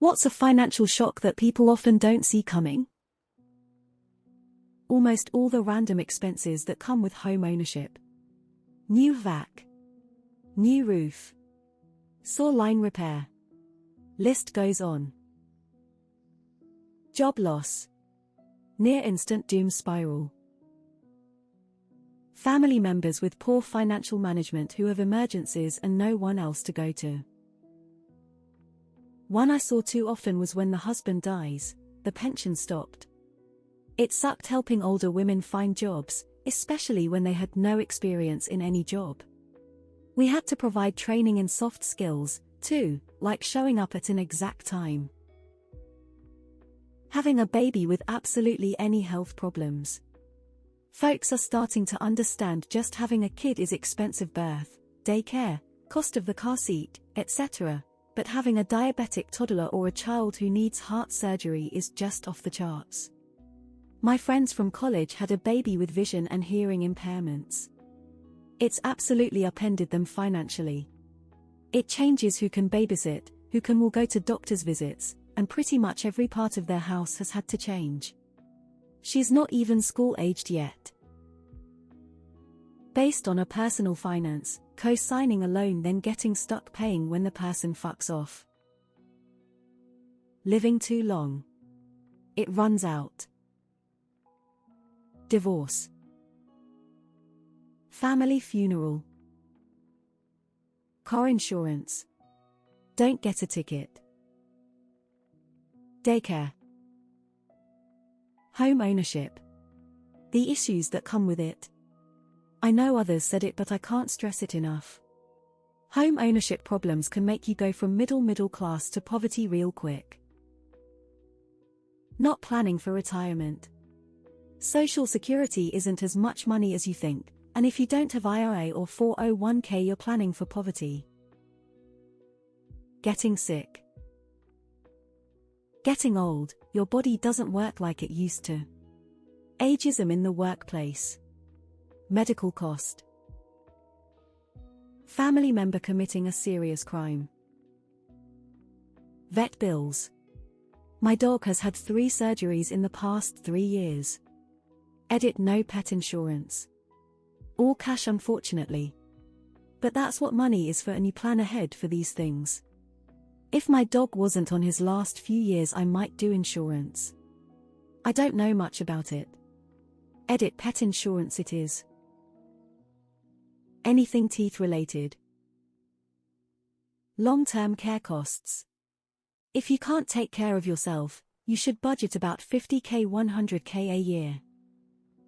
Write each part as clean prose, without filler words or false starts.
What's a financial shock that people often don't see coming? Almost all the random expenses that come with home ownership. New vac. New roof. Saw line repair. List goes on. Job loss. Near instant doom spiral. Family members with poor financial management who have emergencies and no one else to go to. One I saw too often was when the husband dies, the pension stopped. It sucked helping older women find jobs, especially when they had no experience in any job. We had to provide training in soft skills, too, like showing up at an exact time. Having a baby with absolutely any health problems. Folks are starting to understand just having a kid is expensive: birth, daycare, cost of the car seat, etc. But having a diabetic toddler or a child who needs heart surgery is just off the charts. My friends from college had a baby with vision and hearing impairments. It's absolutely upended them financially. It changes who can babysit, who will go to doctor's visits, and pretty much every part of their house has had to change. She's not even school-aged yet. Based on a personal finance, co-signing a loan then getting stuck paying when the person fucks off. Living too long. It runs out. Divorce. Family funeral. Car insurance. Don't get a ticket. Daycare. Home ownership. The issues that come with it. I know others said it, but I can't stress it enough. Home ownership problems can make you go from middle class to poverty real quick. Not planning for retirement. Social Security isn't as much money as you think, and if you don't have IRA or 401k, you're planning for poverty. Getting sick. Getting old, your body doesn't work like it used to. Ageism in the workplace. Medical cost. Family member committing a serious crime. Vet bills. My dog has had 3 surgeries in the past 3 years. Edit no pet insurance. All cash, unfortunately. But that's what money is for, and you plan ahead for these things. If my dog wasn't on his last few years, I might do insurance. I don't know much about it. Edit pet insurance it is. Anything teeth related. Long-term care costs. If you can't take care of yourself, you should budget about 50k 100k a year.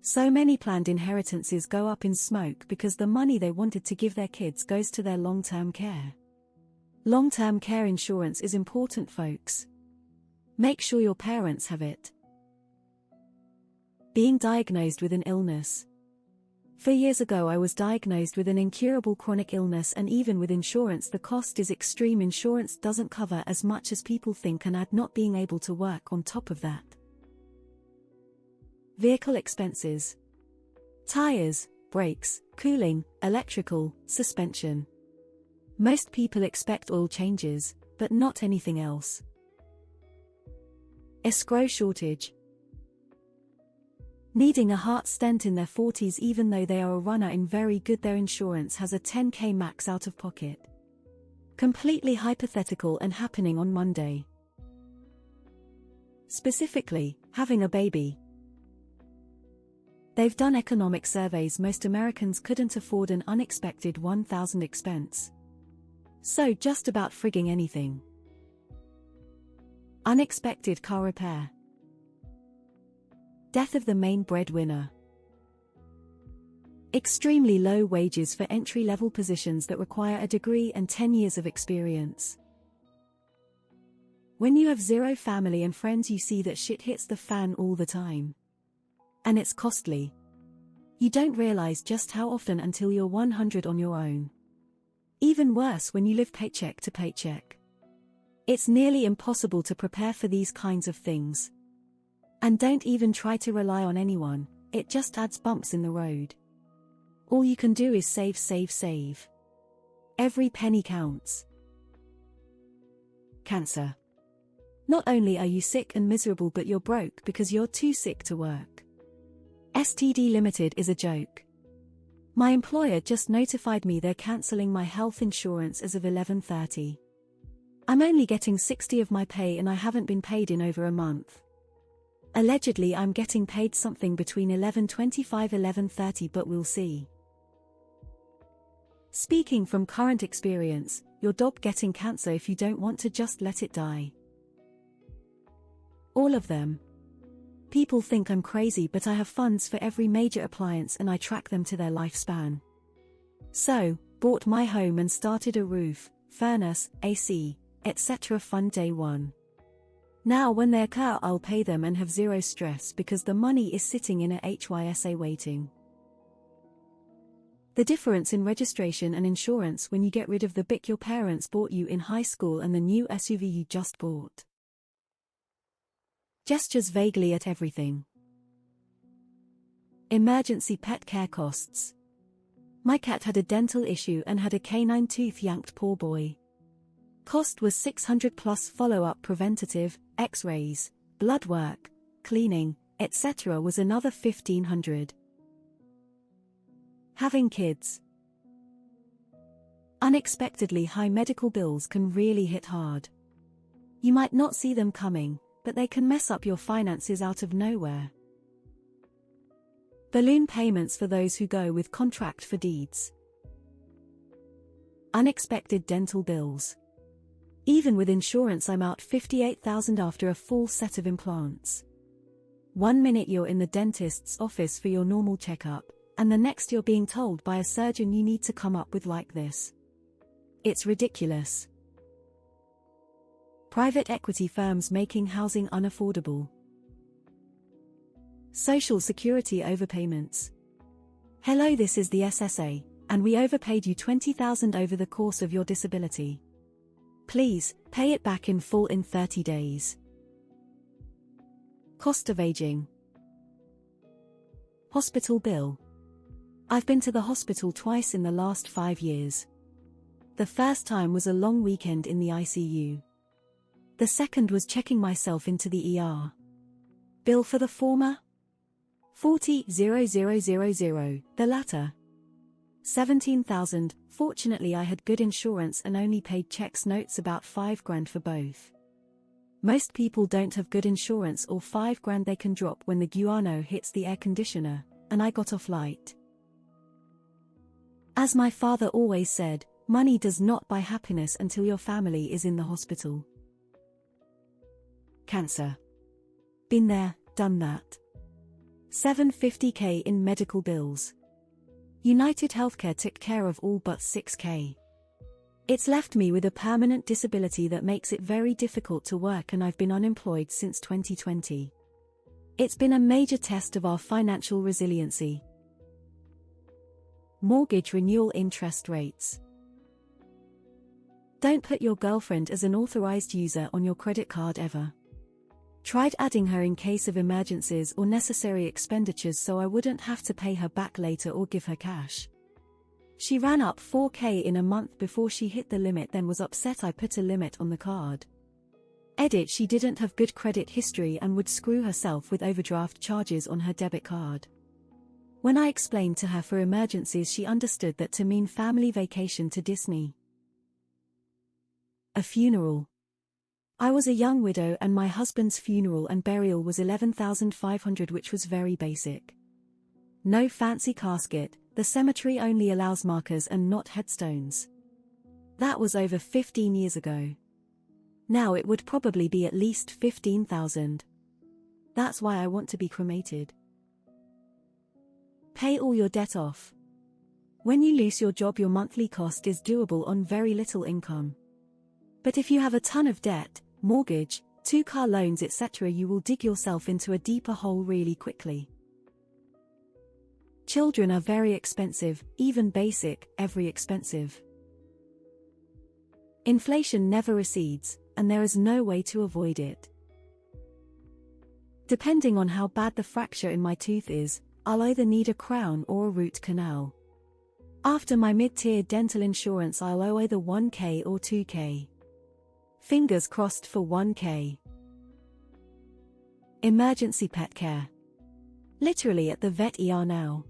So many planned inheritances go up in smoke because the money they wanted to give their kids goes to their long-term care. Long-term care insurance is important, folks. Make sure your parents have it. Being diagnosed with an illness. 4 years ago I was diagnosed with an incurable chronic illness, and even with insurance the cost is extreme. Insurance doesn't cover as much as people think, and add not being able to work on top of that. Vehicle expenses. Tires, brakes, cooling, electrical, suspension. Most people expect oil changes, but not anything else. Escrow shortage. Needing a heart stent in their 40s even though they are a runner in very good, their insurance has a 10k max out of pocket. Completely hypothetical and happening on Monday. Specifically, having a baby. They've done economic surveys. Most Americans couldn't afford an unexpected $1,000 expense. So just about frigging anything. Unexpected car repair. Death of the main breadwinner. Extremely low wages for entry-level positions that require a degree and 10 years of experience. When you have 0 family and friends, you see that shit hits the fan all the time. And it's costly. You don't realize just how often until you're 100 on your own. Even worse when you live paycheck to paycheck. It's nearly impossible to prepare for these kinds of things. And don't even try to rely on anyone, it just adds bumps in the road. All you can do is save, save, save. Every penny counts. Cancer. Not only are you sick and miserable, but you're broke because you're too sick to work. STD Limited is a joke. My employer just notified me they're cancelling my health insurance as of 11:30. I'm only getting 60 of my pay and I haven't been paid in over a month. Allegedly I'm getting paid something between 11:25–11:30, but we'll see. Speaking from current experience, you're getting cancer if you don't want to just let it die. All of them. People think I'm crazy, but I have funds for every major appliance and I track them to their lifespan. So, bought my home and started a roof, furnace, AC, etc. fund day one. Now when they occur I'll pay them and have zero stress because the money is sitting in a HYSA waiting. The difference in registration and insurance when you get rid of the BIC your parents bought you in high school and the new SUV you just bought. Gestures vaguely at everything. Emergency pet care costs. My cat had a dental issue and had a canine tooth yanked, poor boy. Cost was $600 plus follow-up preventative, x-rays, blood work, cleaning, etc. was another $1,500. Having kids. Unexpectedly high medical bills can really hit hard. You might not see them coming, but they can mess up your finances out of nowhere. Balloon payments for those who go with contract for deeds. Unexpected dental bills. Even with insurance I'm out $58,000 after a full set of implants. 1 minute you're in the dentist's office for your normal checkup, and the next you're being told by a surgeon you need to come up with like this. It's ridiculous. Private equity firms making housing unaffordable. Social Security overpayments. Hello, this is the SSA, and we overpaid you $20,000 over the course of your disability. Please, pay it back in full in 30 days. Cost of aging. Hospital bill. I've been to the hospital twice in the last 5 years. The first time was a long weekend in the ICU. The second was checking myself into the ER. Bill for the former? $40,000, the latter. $17,000. Fortunately I had good insurance and only paid checks notes about $5,000 for both. Most people don't have good insurance or $5,000 they can drop when the guano hits the air conditioner, and I got off light. As my father always said, money does not buy happiness until your family is in the hospital. Cancer. Been there, done that. $750K in medical bills. United Healthcare took care of all but $6K. It's left me with a permanent disability that makes it very difficult to work, and I've been unemployed since 2020. It's been a major test of our financial resiliency. Mortgage renewal interest rates. Don't put your girlfriend as an authorized user on your credit card ever. Tried adding her in case of emergencies or necessary expenditures so I wouldn't have to pay her back later or give her cash. She ran up $4K in a month before she hit the limit, then was upset I put a limit on the card. Edit: she didn't have good credit history and would screw herself with overdraft charges on her debit card. When I explained to her for emergencies, she understood that to mean family vacation to Disney. A funeral. I was a young widow and my husband's funeral and burial was $11,500, which was very basic. No fancy casket, the cemetery only allows markers and not headstones. That was over 15 years ago. Now it would probably be at least $15,000. That's why I want to be cremated. Pay all your debt off. When you lose your job, your monthly cost is doable on very little income. But if you have a ton of debt, mortgage, 2-car loans, etc., you will dig yourself into a deeper hole really quickly. Children are very expensive, even basic, every expensive. Inflation never recedes, and there is no way to avoid it. Depending on how bad the fracture in my tooth is, I'll either need a crown or a root canal. After my mid-tier dental insurance I'll owe either $1K or $2K. Fingers crossed for $1K. Emergency pet care. Literally at the vet ER now.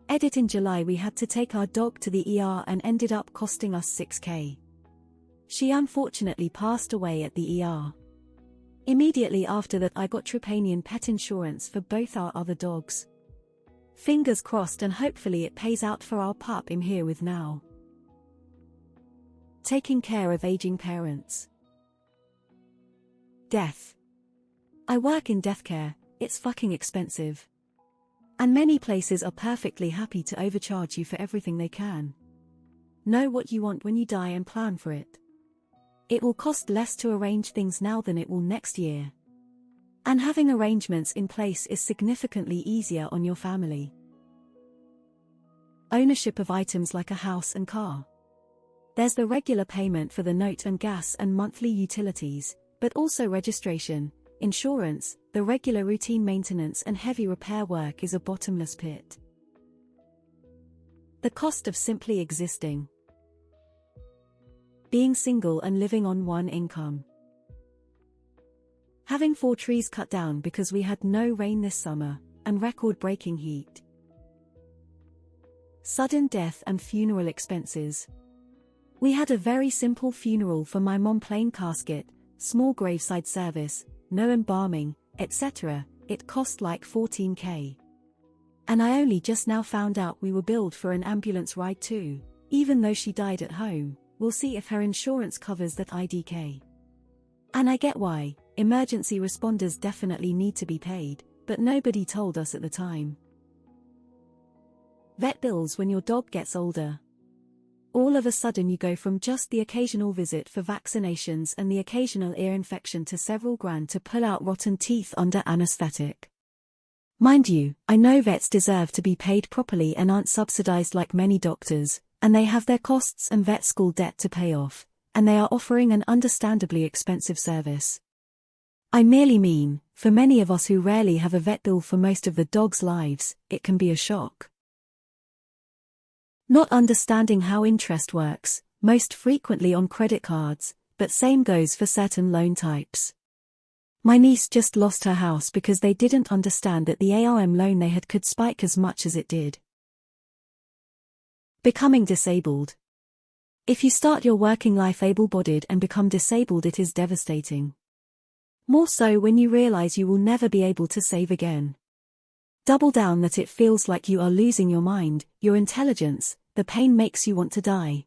Edit: in July we had to take our dog to the ER and ended up costing us $6,000. She unfortunately passed away at the ER. Immediately after that I got Trepanian pet insurance for both our other dogs. Fingers crossed, and hopefully it pays out for our pup I'm here with now. Taking care of aging parents. Death. I work in death care. It's fucking expensive. And many places are perfectly happy to overcharge you for everything they can. Know what you want when you die and plan for it. It will cost less to arrange things now than it will next year. And having arrangements in place is significantly easier on your family. Ownership of items like a house and car. There's the regular payment for the note and gas and monthly utilities, but also registration, insurance, the regular routine maintenance and heavy repair work is a bottomless pit. The cost of simply existing. Being single and living on one income. Having 4 trees cut down because we had no rain this summer, and record-breaking heat. Sudden death and funeral expenses. We had a very simple funeral for my mom, plain casket, small graveside service, no embalming, etc. It cost like $14,000. And I only just now found out we were billed for an ambulance ride too, even though she died at home. We'll see if her insurance covers that IDK. And I get why, emergency responders definitely need to be paid, but nobody told us at the time. Vet bills when your dog gets older. All of a sudden you go from just the occasional visit for vaccinations and the occasional ear infection to several grand to pull out rotten teeth under anesthetic. Mind you, I know vets deserve to be paid properly and aren't subsidized like many doctors, and they have their costs and vet school debt to pay off, and they are offering an understandably expensive service. I merely mean, for many of us who rarely have a vet bill for most of the dog's lives, it can be a shock. Not understanding how interest works, most frequently on credit cards, but same goes for certain loan types. My niece just lost her house because they didn't understand that the ARM loan they had could spike as much as it did. Becoming disabled. If you start your working life able-bodied and become disabled, it is devastating. More so when you realize you will never be able to save again. Double down that it feels like you are losing your mind, your intelligence, the pain makes you want to die.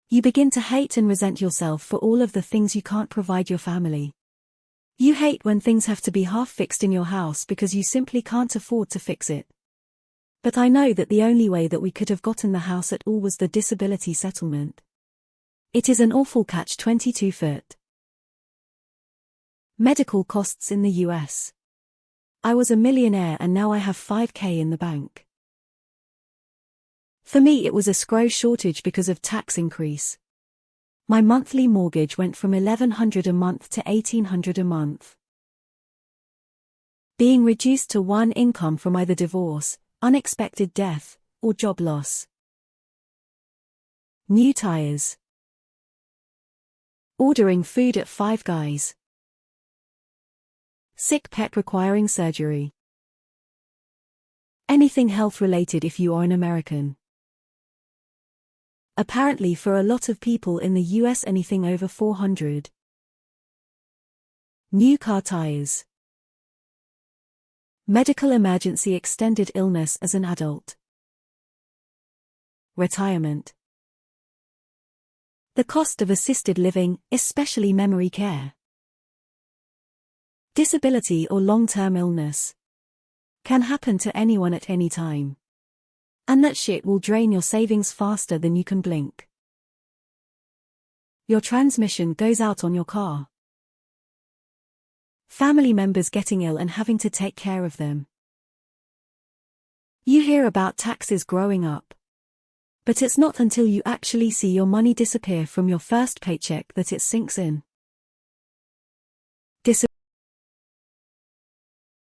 You begin to hate and resent yourself for all of the things you can't provide your family. You hate when things have to be half fixed in your house because you simply can't afford to fix it. But I know that the only way that we could have gotten the house at all was the disability settlement. It is an awful catch-22 foot. Medical costs in the US. I was a millionaire and now I have $5,000 in the bank. For me it was a scroll shortage because of tax increase. My monthly mortgage went from $1,100 a month to $1,800 a month. Being reduced to one income from either divorce, unexpected death, or job loss. New tires. Ordering food at Five Guys. Sick pet requiring surgery. Anything health-related if you are an American. Apparently for a lot of people in the US anything over 400. New car tires. Medical emergency, extended illness as an adult. Retirement. The cost of assisted living, especially memory care. Disability or long-term illness. Can happen to anyone at any time. And that shit will drain your savings faster than you can blink. Your transmission goes out on your car. Family members getting ill and having to take care of them. You hear about taxes growing up. But it's not until you actually see your money disappear from your first paycheck that it sinks in.